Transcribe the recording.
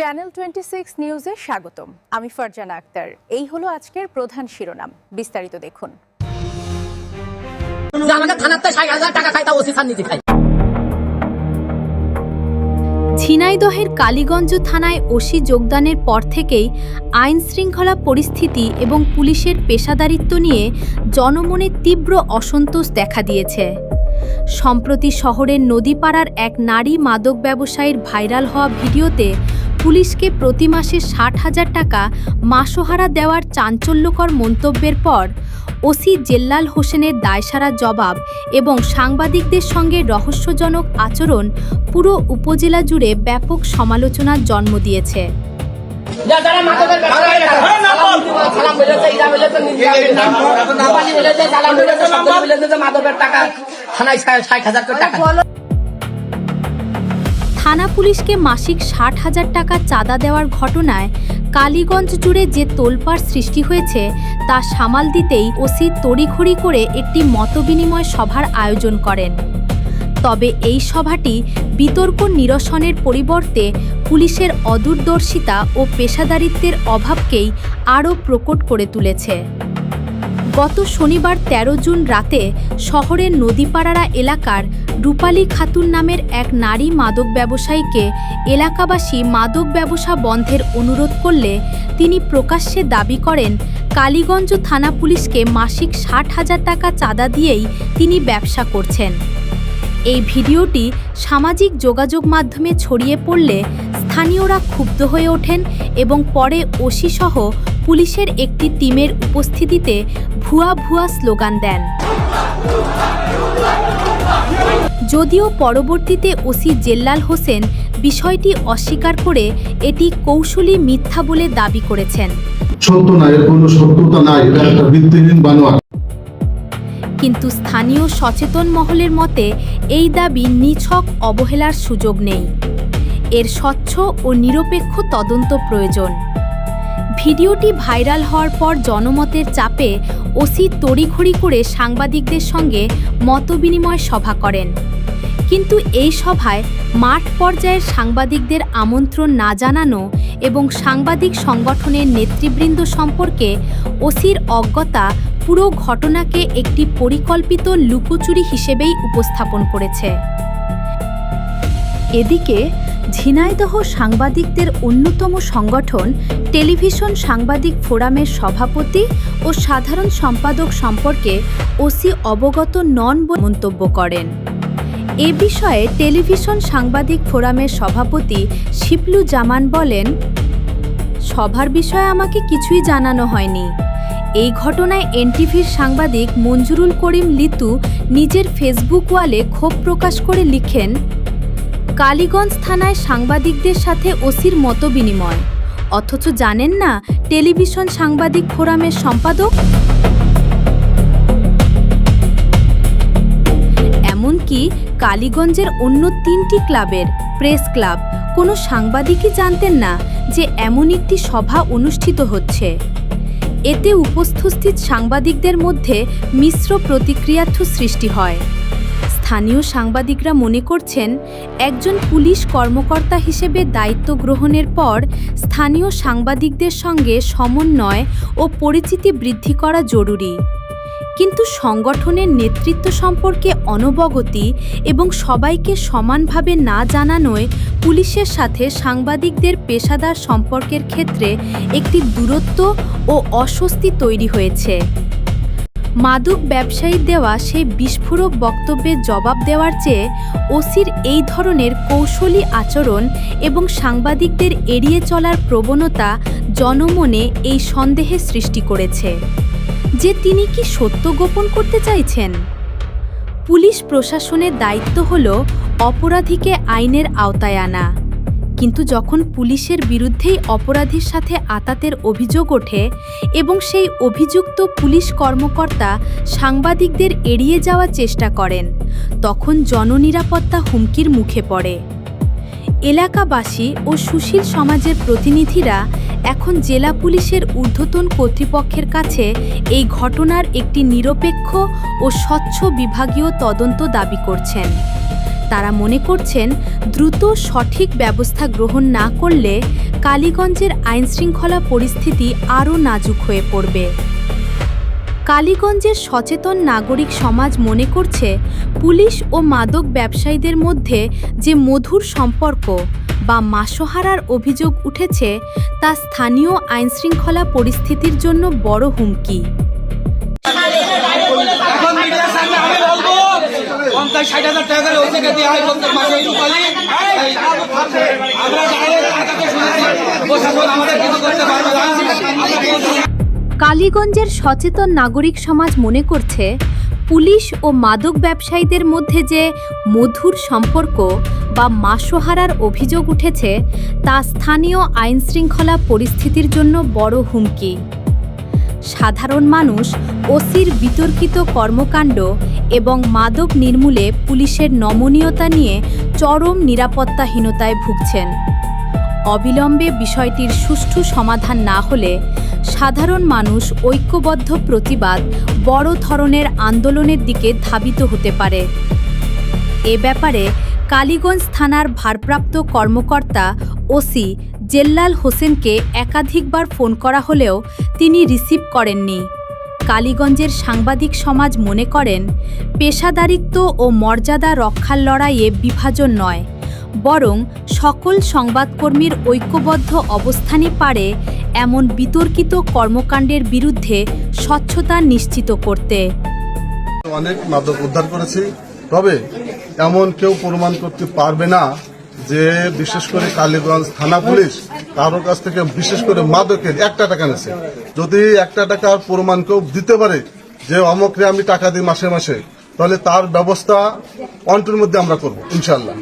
Channel 26 নিউজে স্বাগতম। আমি ফারজানা আক্তার। এই হলো আজকের প্রধান শিরোনাম, বিস্তারিত দেখুন। ঝিনাইদহের কালীগঞ্জ থানায় ওসি যোগদানের পর থেকেই আইন শৃঙ্খলা পরিস্থিতি এবং পুলিশের পেশাদারিত্ব নিয়ে জনমনে তীব্র অসন্তোষ দেখা দিয়েছে। সম্প্রতি শহরের নদীপাড়ার এক নারী মাদক ব্যবসায়ীর ভাইরাল হওয়া ভিডিওতে পুলিশকে প্রতি মাসে 60,000 টাকা মাসোহারা দেওয়ার চাঞ্চল্যকর মন্তব্যের পর ওসি জেল্লাল হোসেনের দায়সারা জবাব এবং সাংবাদিকদের সঙ্গে রহস্যজনক আচরণ পুরো উপজেলা জুড়ে ব্যাপক সমালোচনার জন্ম দিয়েছে। থানা পুলিশকে মাসিক 60,000 টাকা চাঁদা দেওয়ার ঘটনায় কালীগঞ্জ জুড়ে যে তোলপাড় সৃষ্টি হয়েছে তা সামাল দিতেই ওসি তড়িঘড়ি করে একটি মতবিনিময় সভার আয়োজন করেন। তবে এই সভাটি বিতর্ক নিরসনের পরিবর্তে পুলিশের অদূরদর্শিতা ও পেশাদারিত্বের অভাবকেই আরও প্রকট করে তুলেছে। গত শনিবার 13 জুন রাতে শহরের নদীপাড়া এলাকার রূপালী খাতুন নামের এক নারী মাদক ব্যবসায়ীকে এলাকাবাসী মাদক ব্যবসা বন্ধের অনুরোধ করলে তিনি প্রকাশ্যে দাবি করেন কালীগঞ্জ থানা পুলিশকে মাসিক 60,000 টাকা চাঁদা দিয়েই তিনি ব্যবসা করছেন। এই ভিডিওটি সামাজিক যোগাযোগ মাধ্যমে ছড়িয়ে পড়লে স্থানীয়রা ক্ষুব্ধ হয়ে ওঠেন এবং পরে ওসিসহ পুলিশের একটি টিমের উপস্থিতিতে ভুয়া স্লোগান দেন। যদিও পরবর্তীতে ওসি জেল্লাল হোসেন বিষয়টি অস্বীকার করে এটি কৌশলী মিথ্যা বলে দাবি করেছেন। সত্য না, এর কোনো সত্যতা নাই, এটা একটা ভিত্তিহীন বানোয়াট। কিন্তু স্থানীয় সচেতন মহলের মতে এই দাবি নিছক অবহেলার সুযোগ নেই। এর স্বচ্ছ ও নিরপেক্ষ তদন্ত প্রয়োজন। ভিডিওটি ভাইরাল হওয়ার পর জনমতের চাপে ওসি তড়িঘড়ি করে সাংবাদিকদের সঙ্গে মতবিনিময় সভা করেন। কিন্তু এই সভায় মাঠ পর্যায়ের সাংবাদিকদের আমন্ত্রণ না জানানো এবং সাংবাদিক সংগঠনের নেতৃবৃন্দ সম্পর্কে ওসির অজ্ঞতা পুরো ঘটনাকে একটি পরিকল্পিত লুকোচুরি হিসেবেই উপস্থাপন করেছে। এদিকে ঝিনাইদহ সাংবাদিকদের অন্যতম সংগঠন টেলিভিশন সাংবাদিক ফোরামের সভাপতি ও সাধারণ সম্পাদক সম্পর্কে ওসি অবগত নন বলে মন্তব্য করেন। এ বিষয়ে টেলিভিশন সাংবাদিক ফোরামের সভাপতি শিপলু জামান বলেন, সভার বিষয়ে আমাকে কিছুই জানানো হয়নি। এই ঘটনায় এনটিভির সাংবাদিক মঞ্জুরুল করিম লিতু নিজের ফেসবুক ওয়ালে ক্ষোভ প্রকাশ করে লিখেন, কালীগঞ্জ থানায় সাংবাদিকদের সাথে ওসির মতবিনিময়, অথচ জানেন না টেলিভিশন সাংবাদিক ফোরামের সম্পাদক। এমনকি কালীগঞ্জের অন্য 3টি ক্লাবের প্রেস ক্লাব কোনো সাংবাদিকই জানতেন না যে এমন একটি সভা অনুষ্ঠিত হচ্ছে। এতে উপস্থিত সাংবাদিকদের মধ্যে মিশ্র প্রতিক্রিয়ার্থ সৃষ্টি হয়। স্থানীয় সাংবাদিকরা মনে করছেন একজন পুলিশ কর্মকর্তা হিসেবে দায়িত্ব গ্রহণের পর স্থানীয় সাংবাদিকদের সঙ্গে সমন্বয় ও পরিচিতি বৃদ্ধি করা জরুরি। কিন্তু সংগঠনের নেতৃত্ব সম্পর্কে অনবগতি এবং সবাইকে সমানভাবে না জানানোয় পুলিশের সাথে সাংবাদিকদের পেশাদার সম্পর্কের ক্ষেত্রে একটি দূরত্ব ও অস্বস্তি তৈরি হয়েছে। মাদক ব্যবসায়ী দেওয়া সেই বিস্ফোরক বক্তব্যের জবাব দেওয়ার চেয়ে ওসির এই ধরনের কৌশলী আচরণ এবং সাংবাদিকদের এড়িয়ে চলার প্রবণতা জনমনে এই সন্দেহের সৃষ্টি করেছে যে তিনি কি সত্য গোপন করতে চাইছেন। পুলিশ প্রশাসনের দায়িত্ব হল অপরাধীকে আইনের আওতায় আনা, কিন্তু যখন পুলিশের বিরুদ্ধেই অপরাধীর সাথে আতাতের অভিযোগ ওঠে এবং সেই অভিযুক্ত পুলিশ কর্মকর্তা সাংবাদিকদের এড়িয়ে যাওয়ার চেষ্টা করেন, তখন জননিরাপত্তা হুমকির মুখে পড়ে। এলাকাবাসী ও সুশীল সমাজের প্রতিনিধিরা এখন জেলা পুলিশের ঊর্ধ্বতন কর্তৃপক্ষের কাছে এই ঘটনার একটি নিরপেক্ষ ও স্বচ্ছ বিভাগীয় তদন্ত দাবি করছেন। তারা মনে করছেন দ্রুত সঠিক ব্যবস্থা গ্রহণ না করলে কালীগঞ্জের আইনশৃঙ্খলা পরিস্থিতি আরও নাজুক হয়ে পড়বে। কালীগঞ্জের সচেতন নাগরিক সমাজ মনে করছে, পুলিশ ও মাদক ব্যবসায়ীদের মধ্যে যে মধুর সম্পর্ক বা মাসোহারার অভিযোগ উঠেছে তা স্থানীয় আইনশৃঙ্খলা পরিস্থিতির জন্য বড় হুমকি। এখন মিডিয়ার সামনে আমি বলবো 50-60,000 টাকা করে ওকে দিয়ে হয় প্রত্যেক মাসে এই রূপালী আমরা ডাইরেক্ট টাকাকে শুনেছি প্রশাসন আমাদের কিছু করতে পারবে না। কালীগঞ্জের সচেতন নাগরিক সমাজ মনে করছে, পুলিশ ও মাদক ব্যবসায়ীদের মধ্যে যে মধুর সম্পর্ক বা মাসোহারার অভিযোগ উঠেছে তা স্থানীয় আইনশৃঙ্খলা পরিস্থিতির জন্য বড় হুমকি। সাধারণ মানুষ ওসির বিতর্কিত কর্মকাণ্ড এবং মাদক নির্মূলে পুলিশের নমনীয়তা নিয়ে চরম নিরাপত্তাহীনতায় ভুগছেন। অবিলম্বে বিষয়টির সুষ্ঠু সমাধান না হলে সাধারণ মানুষ ঐক্যবদ্ধ প্রতিবাদ বড় ধরনের আন্দোলনের দিকে ধাবিত হতে পারে। এ ব্যাপারে কালীগঞ্জ থানার ভারপ্রাপ্ত কর্মকর্তা ওসি জেল্লাল হোসেনকে একাধিকবার ফোন করা হলেও তিনি রিসিভ করেননি। কালীগঞ্জের সাংবাদিক সমাজ মনে করেন, পেশাদারিত্ব ও মর্যাদা রক্ষার লড়াইয়ে বিভাজন নয়, বরং সকল সংবাদকর্মীর ঐক্যবদ্ধ অবস্থানই পারে এমন বিতর্কিত কর্মকাণ্ডের বিরুদ্ধে স্বচ্ছতা নিশ্চিত করতে। অনেক মাদক উদ্ধার করেছি, তবে এমন কেউ প্রমাণ করতে পারবে না যে বিশেষ করে কালীগঞ্জ থানা পুলিশ কারোর কাছ থেকে বিশেষ করে মাদকের 1 টাকা নিয়েছে। যদি 1 টাকার প্রমাণ কেউ দিতে পারে যে অমুকরে আমি টাকা দিই মাসে মাসে, তাহলে তার ব্যবস্থা অন্টের মধ্যে আমরা করব ইনশাল্লাহ।